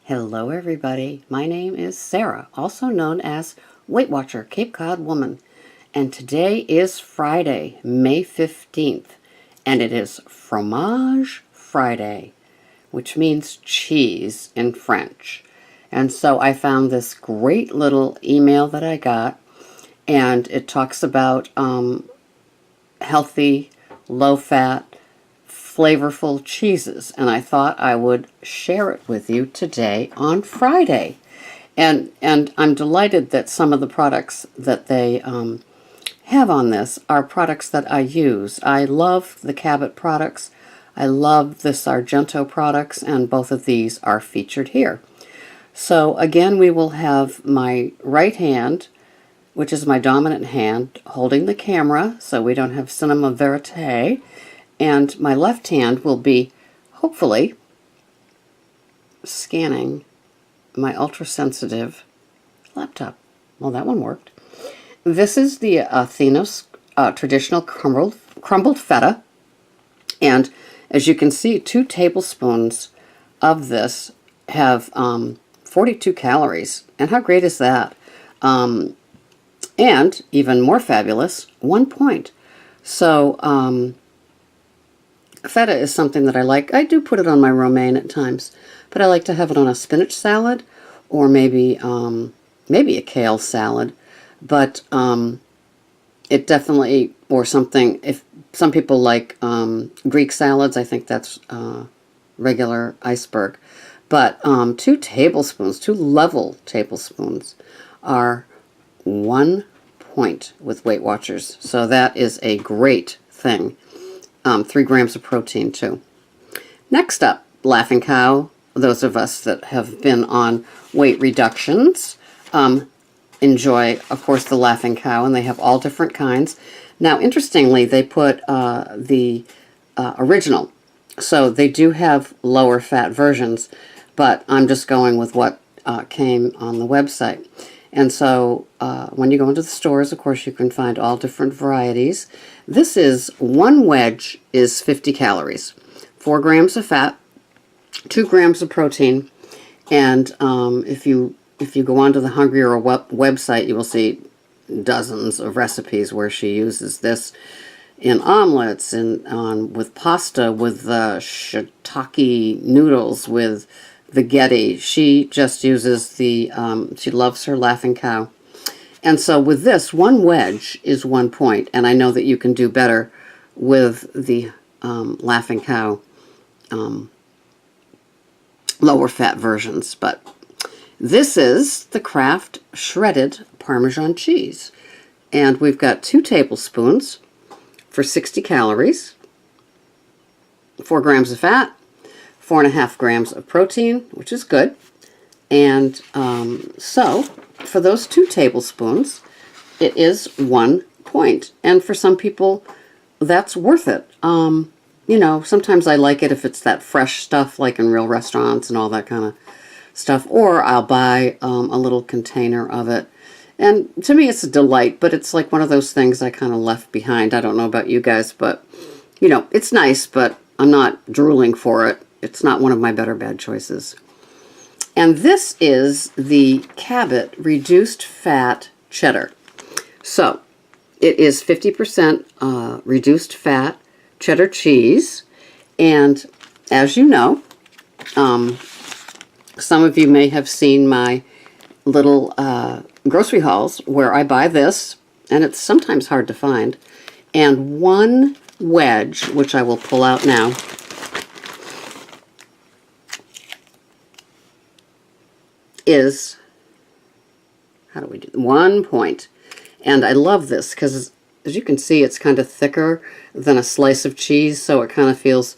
Hello everybody, my name is Sarah, also known as Weight Watcher Cape Cod Woman, and today is Friday, May 15th, and it is Fromage Friday, which means cheese in French. And so I found this great little email that I got, and it talks about healthy, low-fat, flavorful cheeses, and I thought I would share it with you today on Friday. And I'm delighted that some of the products that they have on this are products that I use. I love the Cabot products. I love the Sargento products, and both of these are featured here. So again, we will have my right hand, which is my dominant hand, holding the camera, so we don't have cinema verite. And my left hand will be, hopefully, scanning my ultra-sensitive laptop. Well, that one worked. This is the Athena traditional crumbled feta. And as you can see, 2 tablespoons of this have 42 calories. And how great is that? And even more fabulous, 1 point. So, feta is something that I like. I do put it on my romaine at times, but I like to have it on a spinach salad or maybe a kale salad. But it definitely, or something, if some people like Greek salads, I think that's regular iceberg. But 2 tablespoons, 2 level tablespoons are 1 point with Weight Watchers. So that is a great thing. 3 grams of protein too. Next up, Laughing Cow. Those of us that have been on weight reductions enjoy, of course, the Laughing Cow, and they have all different kinds. Now, interestingly, they put the original. So they do have lower fat versions, but I'm just going with what came on the website. And so when you go into the stores, of course, you can find all different varieties. This is 1 wedge is 50 calories, 4 grams of fat, 2 grams of protein, and if you go onto the Hungrier website, you will see dozens of recipes where she uses this in omelets, and with pasta, with shiitake noodles, with spaghetti. She just uses the, she loves her Laughing Cow. And so with this, 1 wedge is 1 point, and I know that you can do better with the Laughing Cow lower fat versions. But this is the Kraft shredded Parmesan cheese. And we've got 2 tablespoons for 60 calories, 4 grams of fat, 4.5 grams of protein, which is good. And so for those 2 tablespoons, it is 1 point. And for some people, that's worth it. You know, sometimes I like it if it's that fresh stuff, like in real restaurants and all that kind of stuff. Or I'll buy a little container of it. And to me, it's a delight, but it's like one of those things I kind of left behind. I don't know about you guys, but, you know, it's nice, but I'm not drooling for it. It's not one of my better bad choices. And this is the Cabot reduced fat cheddar. So it is 50% reduced fat cheddar cheese. And as you know, some of you may have seen my little grocery hauls where I buy this, and it's sometimes hard to find. And 1 wedge, which I will pull out now, is, how do we do, 1 point. And I love this because, as you can see, it's kind of thicker than a slice of cheese, so it kind of feels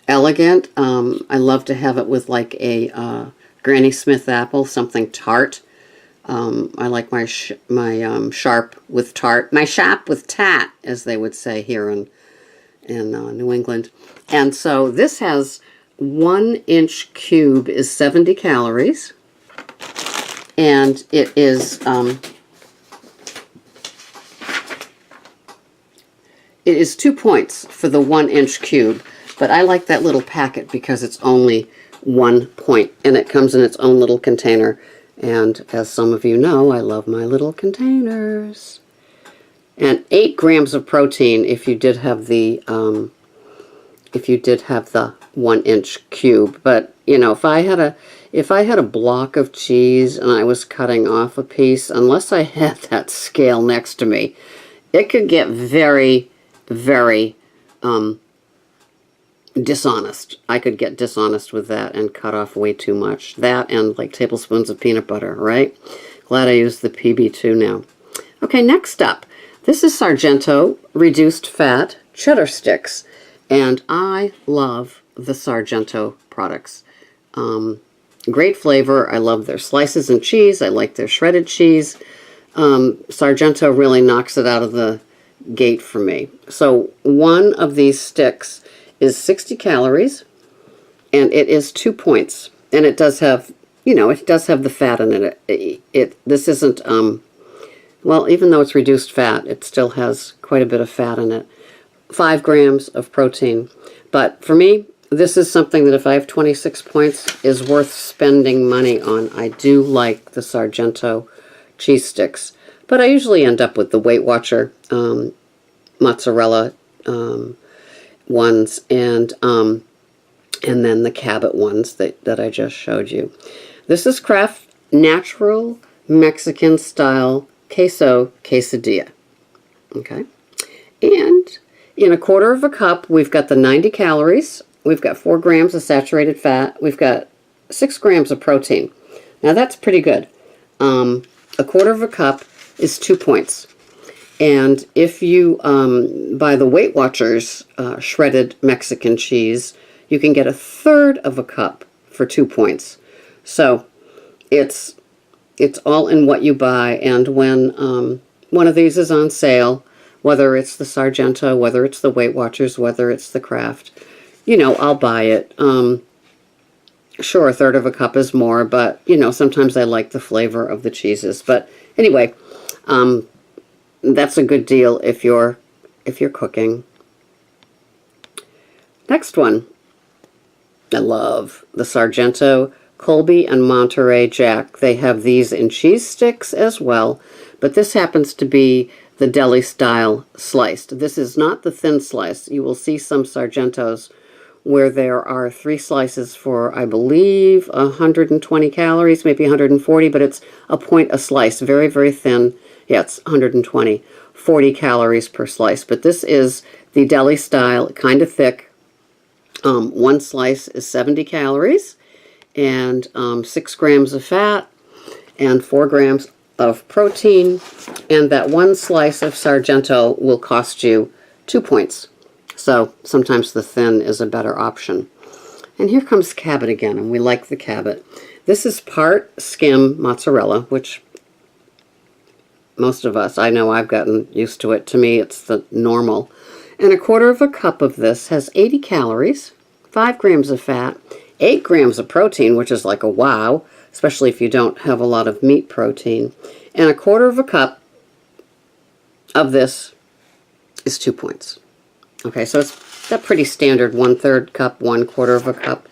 elegant. I love to have it with like a Granny Smith apple, something tart. I like my sharp with tart, my sharp with tat, as they would say here in New England. And so this has 1 inch cube is 70 calories. And it is 2 points for the 1 inch cube. But I like that little packet because it's only 1 point, and it comes in its own little container. And as some of you know, I love my little containers. And 8 grams of protein if you did have the 1-inch cube. But you know, if I had a block of cheese and I was cutting off a piece, unless I had that scale next to me, it could get very, very dishonest. I could get dishonest with that and cut off way too much. That and like tablespoons of peanut butter, right? Glad I used the PB2 now. Okay, next up. This is Sargento reduced fat cheddar sticks. And I love the Sargento products. Great flavor. I love their slices and cheese. I like their shredded cheese. Sargento really knocks it out of the gate for me. So one of these sticks is 60 calories, and it is 2 points. And it does have, you know, it does have the fat in it. This isn't, well, even though it's reduced fat, it still has quite a bit of fat in it. 5 grams of protein. But for me, this is something that if I have 26 points is worth spending money on. I do like the Sargento cheese sticks, but I usually end up with the Weight Watcher mozzarella ones and then the Cabot ones that I just showed you. This is Kraft Natural Mexican Style Queso Quesadilla. Okay. And in a quarter of a cup, we've got the 90 calories. We've got 4 grams of saturated fat. We've got 6 grams of protein. Now that's pretty good. A quarter of a cup is 2 points. And if you buy the Weight Watchers shredded Mexican cheese, you can get a third of a cup for 2 points. So it's all in what you buy. And when one of these is on sale, whether it's the Sargento, whether it's the Weight Watchers, whether it's the Kraft, you know, I'll buy it. Sure, a third of a cup is more, but, you know, sometimes I like the flavor of the cheeses. But anyway, that's a good deal if you're cooking. Next one. I love the Sargento Colby and Monterey Jack. They have these in cheese sticks as well, but this happens to be the deli style sliced. This is not the thin slice. You will see some Sargentos where there are 3 slices for, I believe, 120 calories, maybe 140, but it's a point a slice. Very, very thin. Yeah, it's 120, 40 calories per slice. But this is the deli style, kind of thick. 1 slice is 70 calories and 6 grams of fat and 4 grams of protein, and that 1 slice of Sargento will cost you 2 points. So sometimes the thin is a better option. And here comes Cabot again, and we like the Cabot. This is part-skim mozzarella, which most of us, I know I've gotten used to it. To me, it's the normal. And a quarter of a cup of this has 80 calories, 5 grams of fat, 8 grams of protein, which is like a wow, especially if you don't have a lot of meat protein. And a quarter of a cup of this is 2 points. Okay, so it's that pretty standard 1/3 cup, 1/4 of a cup.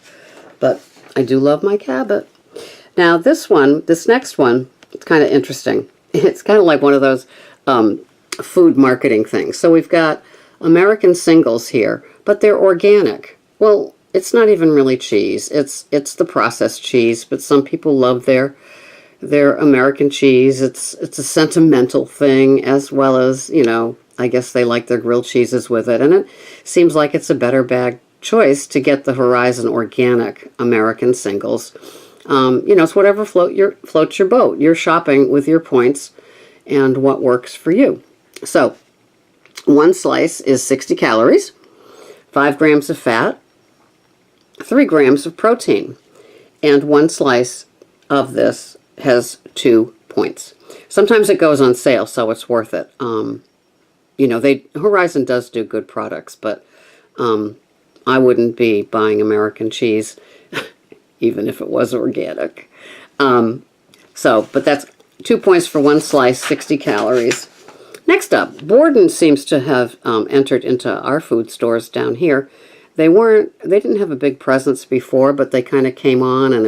But I do love my Cabot. Now this next one, it's kind of interesting. It's kind of like one of those food marketing things. So we've got American singles here, but they're organic. Well, it's not even really cheese. It's the processed cheese, but some people love their American cheese. It's a sentimental thing, as well as, you know, I guess they like their grilled cheeses with it. And it seems like it's a better bag choice to get the Horizon Organic American singles. You know, it's whatever floats your boat. You're shopping with your points and what works for you. So 1 slice is 60 calories, 5 grams of fat, 3 grams of protein, and 1 slice of this has 2 points. Sometimes it goes on sale, so it's worth it. You know, Horizon does do good products, but I wouldn't be buying American cheese even if it was organic. But that's 2 points for 1 slice, 60 calories. Next up, Borden seems to have entered into our food stores down here. They didn't have a big presence before, but they kind of came on, and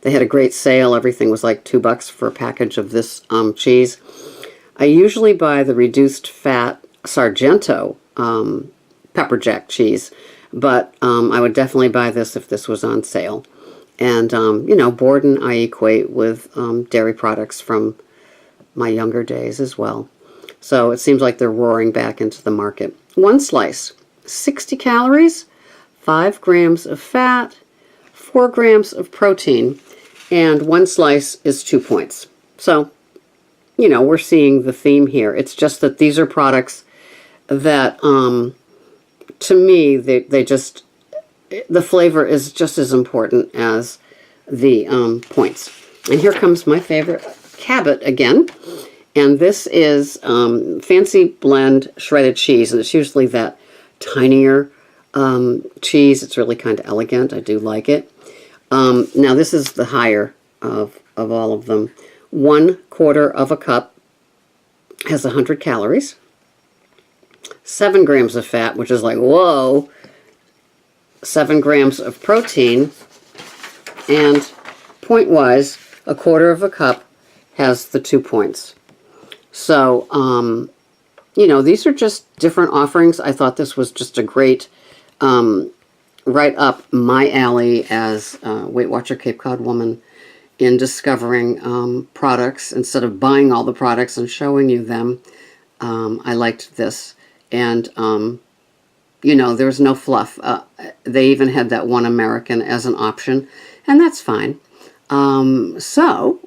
they had a great sale. Everything was like $2 for a package of this cheese. I usually buy the reduced fat Sargento pepper jack cheese, but I would definitely buy this if this was on sale. And, you know, Borden I equate with dairy products from my younger days as well. So it seems like they're roaring back into the market. One slice, 60 calories, 5 grams of fat, 4 grams of protein, and one slice is 2 points. So, you know, we're seeing the theme here. It's just that these are products that, to me, they just, the flavor is just as important as the points. And here comes my favorite, Cabot again. And this is fancy blend shredded cheese. And it's usually that tinier cheese. It's really kind of elegant. I do like it. Now this is the higher of all of them. 1/4 cup has 100 calories. 7 grams of fat, which is like, whoa. 7 grams of protein. And point-wise, 1/4 cup has the 2 points. So, you know, these are just different offerings. I thought this was just a great, right up my alley as a Weight Watcher Cape Cod woman in discovering products. Instead of buying all the products and showing you them, I liked this. And, you know, there's no fluff. They even had that one American as an option, and that's fine. So,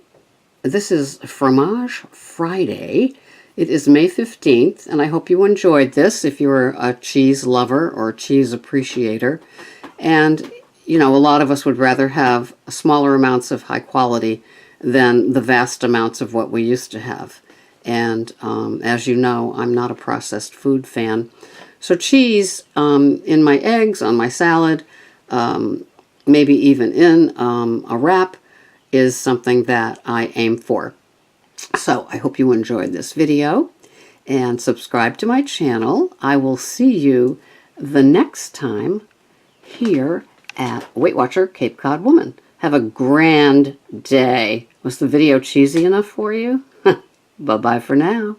this is Fromage Friday. It is May 15th, and I hope you enjoyed this if you're a cheese lover or cheese appreciator. And, you know, a lot of us would rather have smaller amounts of high quality than the vast amounts of what we used to have. And as you know, I'm not a processed food fan. So cheese in my eggs, on my salad, maybe even in a wrap, is something that I aim for. So I hope you enjoyed this video and subscribe to my channel. I will see you the next time here at Weight Watcher Cape Cod Woman. Have a grand day. Was the video cheesy enough for you? Bye-bye for now.